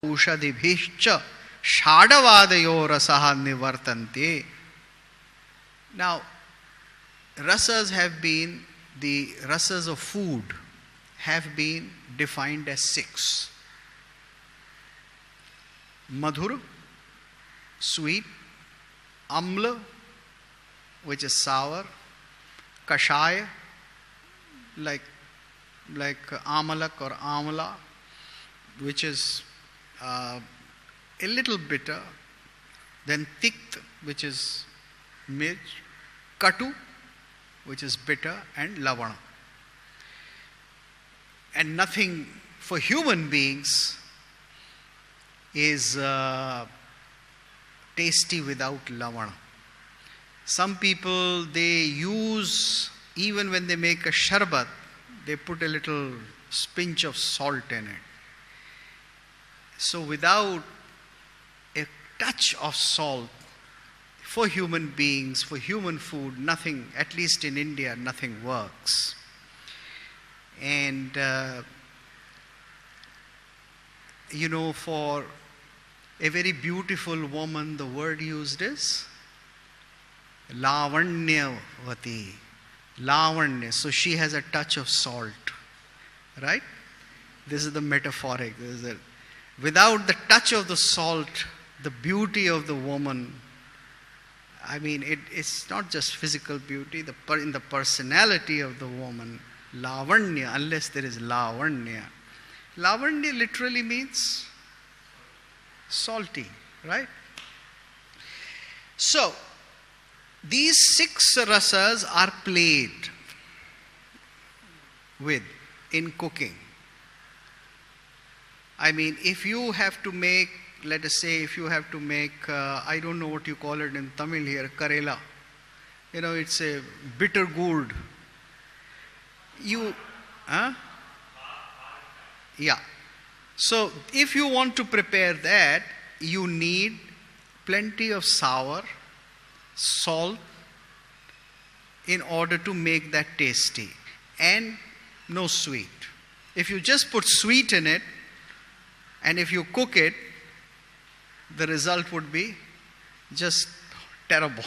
Ushadibhishcha Shadavadayo Rasaha Nivartante. Now, rasas have been, the rasas of food have been defined as 6. Madhur, sweet; amla, which is sour; kashaya, like amalak or amla, which is a little bitter; then tikt, which is mirch; katu, which is bitter; and lavana. And nothing for human beings is tasty without lavana. Some people, they use, even when they make a sharbat, they put a little pinch of salt in it. So without a touch of salt, for human beings, for human food, nothing, at least in India, nothing works. And for a very beautiful woman, the word used is lavanyavati. Lavanya. So she has a touch of salt. Right? This is the metaphoric. Without the touch of the salt, the beauty of the woman, I mean, it's not just physical beauty, in the personality of the woman, lavanya, unless there is lavanya. Lavanya literally means salty, right? So, these 6 rasas are played with in cooking. I mean, if you have to make, let us say, if you have to make, I don't know what you call it in Tamil here, Karela. It's a bitter gourd. Yeah. So, if you want to prepare that, you need plenty of sour, salt, in order to make that tasty, and no sweet. If you just put sweet in it, and if you cook it, the result would be just terrible.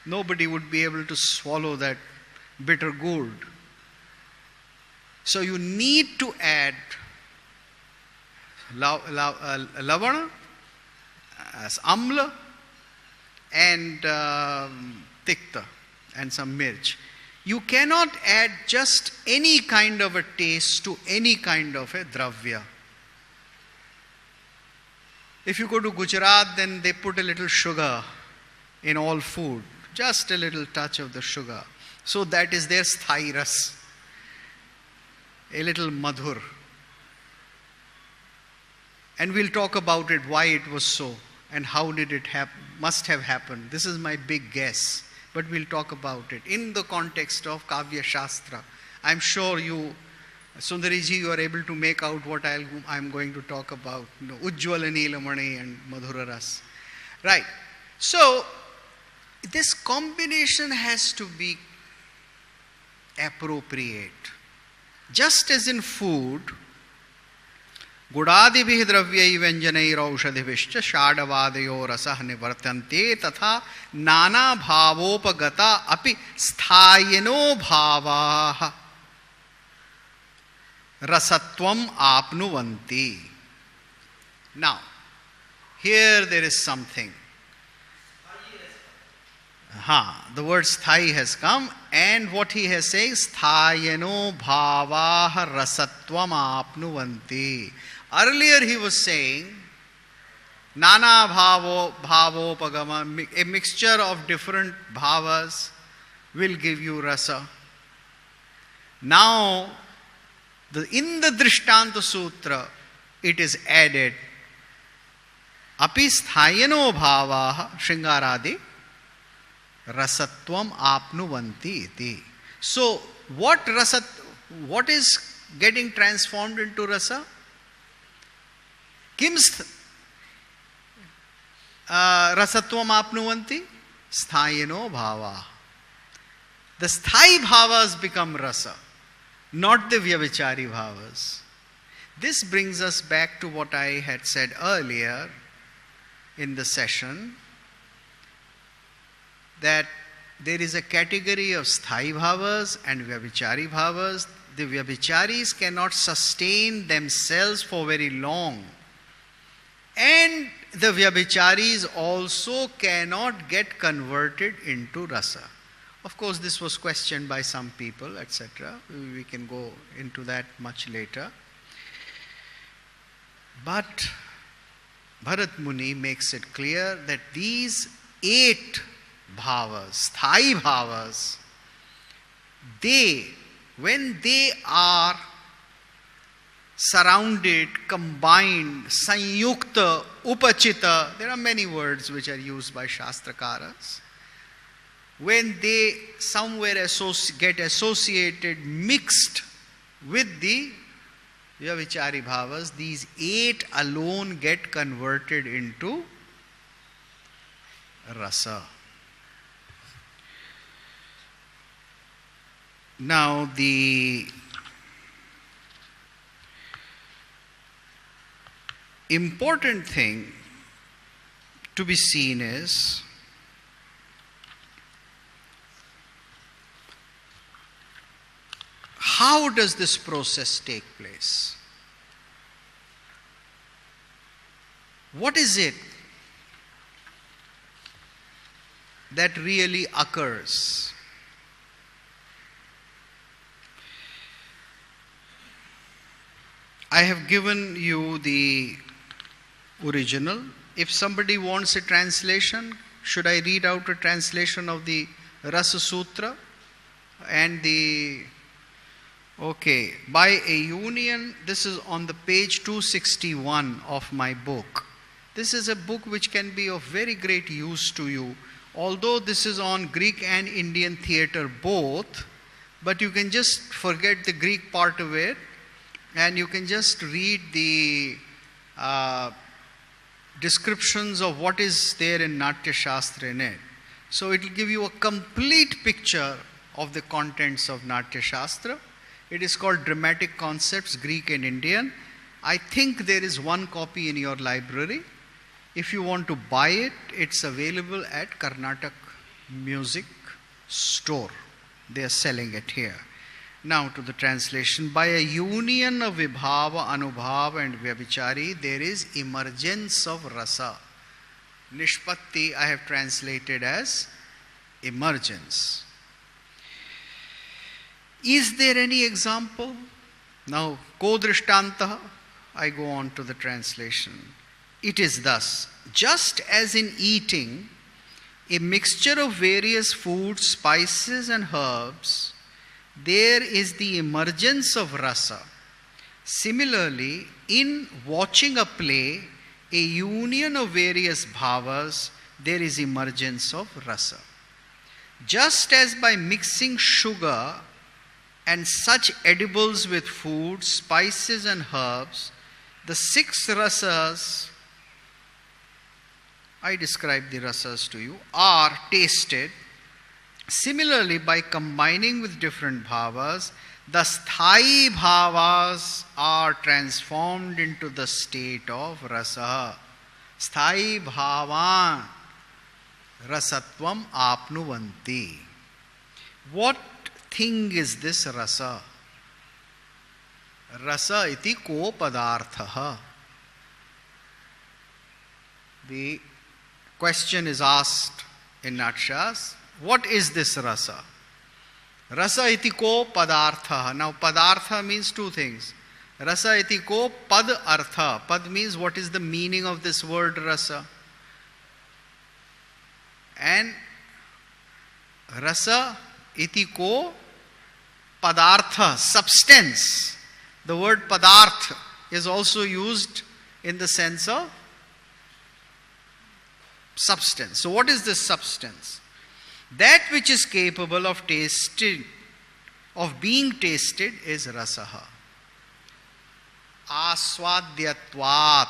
Nobody would be able to swallow that bitter gourd. So you need to add lavana, as amla, and tikta, and some mirch. You cannot add just any kind of a taste to any kind of a dravya. If you go to Gujarat, then they put a little sugar in all food, just a little touch of the sugar. So that is their sthai ras, a little madhur. And we'll talk about it, why it was so, and how did it must have happened. This is my big guess, but we'll talk about it in the context of Kavya Shastra. I'm sure you, Sundariji, you are able to make out what I'm going to talk about. Ujjwala Neelamani and Madhura Ras. Right. So, this combination has to be appropriate. Just as in food, Gudadibhi dravyai vyanjanair aushadibhishcha shadavadayo rasah nivartante tatha nana bhavopagata api sthayano bhavaha rasatvam apnuvanti. Now, here there is something. The word sthai has come, and what he has said, sthayano bhavaha rasatvam apnuvanti. Earlier he was saying, nana bhavopagama, a mixture of different bhavas will give you rasa. Now, in the Drishtanta Sutra, it is added, api sthayano bhavaha shringaradi rasatvam apnuvanti iti. So, what is getting transformed into rasa? Kim rasatvam apnuvanti? Sthayano bhava. The sthai bhavas become rasa, not the vyavichari bhavas. This brings us back to what I had said earlier in the session, that there is a category of sthai bhavas and vyabhichari bhavas. The vyabhicharis cannot sustain themselves for very long. And the vyabhicharis also cannot get converted into rasa. Of course, this was questioned by some people, etc. We can go into that much later. But Bharat Muni makes it clear that these 8 bhavas, sthai bhavas, when they are surrounded, combined, sanyukta, upachita, there are many words which are used by Shastrakaras. When they somewhere get associated, mixed with the vyabhichari bhavas, these 8 alone get converted into rasa. Now the important thing to be seen is how does this process take place? What is it that really occurs? I have given you the original. If somebody wants a translation, should I read out a translation of the Rasa Sutra and the... Okay, by a union, this is on the page 261 of my book. This is a book which can be of very great use to you. Although this is on Greek and Indian theatre both, but you can just forget the Greek part of it and you can just read the descriptions of what is there in Natya Shastra in it. So it will give you a complete picture of the contents of Natya Shastra. It is called Dramatic Concepts, Greek and Indian. I think there is one copy in your library. If you want to buy it, it's available at Karnataka Music Store. They are selling it here. Now to the translation. By a union of Vibhava, Anubhava and Vyabhichari, there is emergence of rasa. Nishpatti I have translated as emergence. Is there any example? Now, ko drishtantah, I go on to the translation. It is thus, just as in eating a mixture of various foods, spices and herbs, there is the emergence of rasa. Similarly, in watching a play, a union of various bhavas, there is emergence of rasa. Just as by mixing sugar and such edibles with food, spices and herbs, the 6 rasas, I describe the rasas to you, are tasted. Similarly, by combining with different bhavas, the sthai bhavas are transformed into the state of rasa. Sthai bhavan rasatvam apnuvanti. What thing is this rasa? Rasa iti ko padarthaha. The question is asked in Natshas, what is this rasa? Rasa iti ko padarthaha. Now padartha means 2 things. Rasa iti ko pad artha. Pad means what is the meaning of this word rasa. And rasa iti ko padartha, substance. The word padarth is also used in the sense of substance. So what is this substance? That which is capable of tasting, of being tasted is rasaha. Aswadyatvat.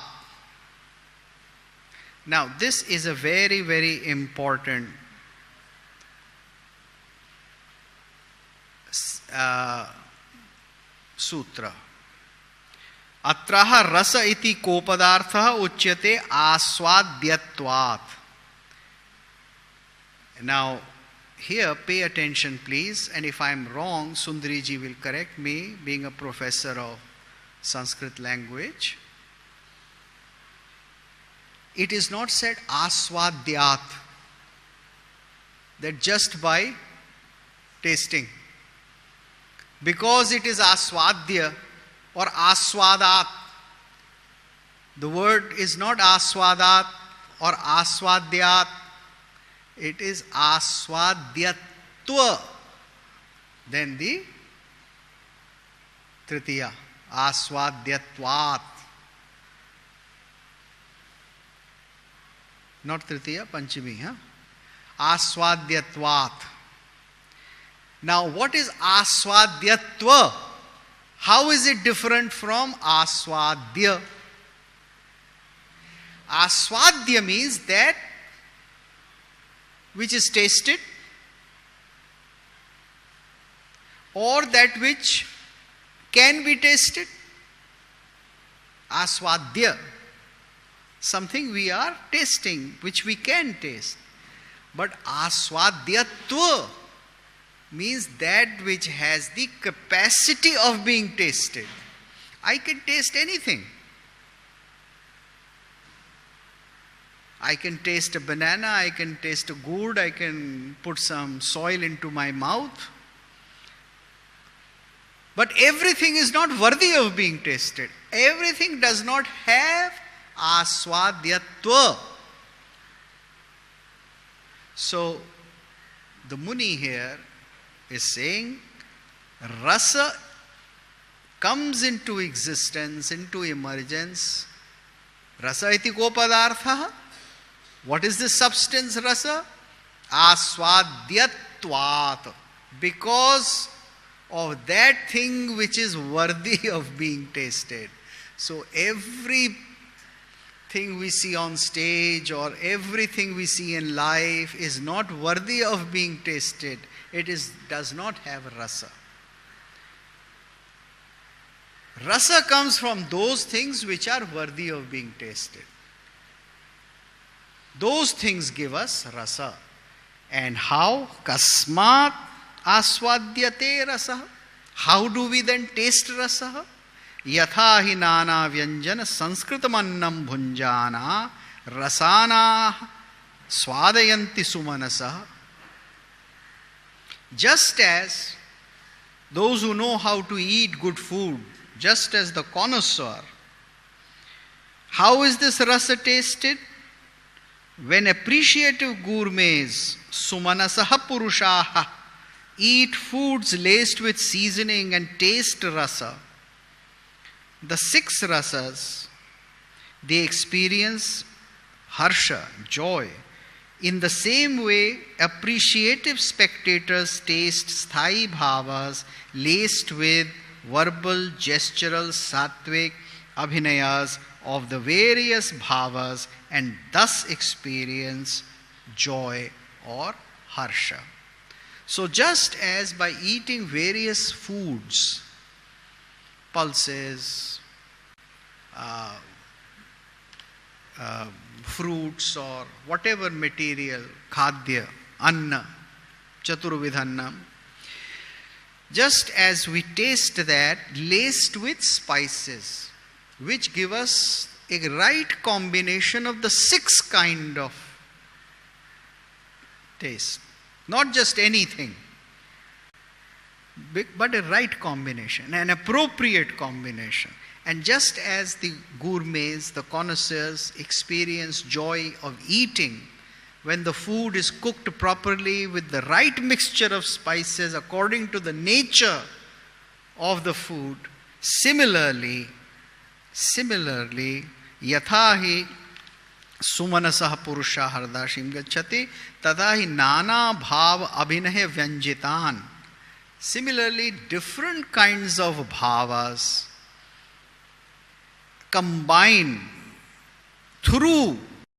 Now this is a very, very important sutra. Atraha rasa iti kopadartha uchyate aswadyatvat. Now, here pay attention please, and if I am wrong, Sundariji will correct me, being a professor of Sanskrit language. It is not said aswadyat, that just by tasting. Because it is aswadya or aswadat. The word is not aswadat or aswadyat. It is aswadyatva. Then the tritiya, aswadyatvat. Not tritiya, panchami, huh? Aswadyatvat. Now, what is aswadyatva? How is it different from aswadya? Aswadya means that which is tasted or that which can be tasted. Aswadya. Something we are tasting, which we can taste. But aswadyatva means that which has the capacity of being tasted. I can taste anything. I can taste a banana, I can taste a gourd, I can put some soil into my mouth. But everything is not worthy of being tasted. Everything does not have aswadyatva. So, the Muni here is saying, rasa comes into existence, into emergence. Rasa iti kopadartha. What is the substance rasa? Aswadyatvat. Because of that thing which is worthy of being tasted. So everything we see on stage or everything we see in life is not worthy of being tasted. It does not have rasa. Rasa comes from those things which are worthy of being tasted. Those things give us rasa. And how? Kasmat aswadyate rasa. How do we then taste rasa? Yatha hi nana vyanjana sanskritamannam bhunjana rasana swadayanti sumanasa. Just as those who know how to eat good food, just as the connoisseur, how is this rasa tasted? When appreciative gourmets, sumanasaha purushaha, eat foods laced with seasoning and taste rasa, the 6 rasas, they experience harsha, joy. In the same way, appreciative spectators taste sthai bhavas laced with verbal, gestural, sattvic abhinayas of the various bhavas and thus experience joy or harsha. So just as by eating various foods, pulses, fruits or whatever material, khadya, anna, chaturvidhannam, just as we taste that laced with spices, which give us a right combination of the 6 kind of taste. Not just anything, but a right combination, an appropriate combination. And just as the gourmets, the connoisseurs experience joy of eating when the food is cooked properly with the right mixture of spices according to the nature of the food, similarly, yathahi sumanasah purusha hardashim gacchati tadahi nana bhav abhinaya vyanjitan. Similarly, different kinds of bhavas combine through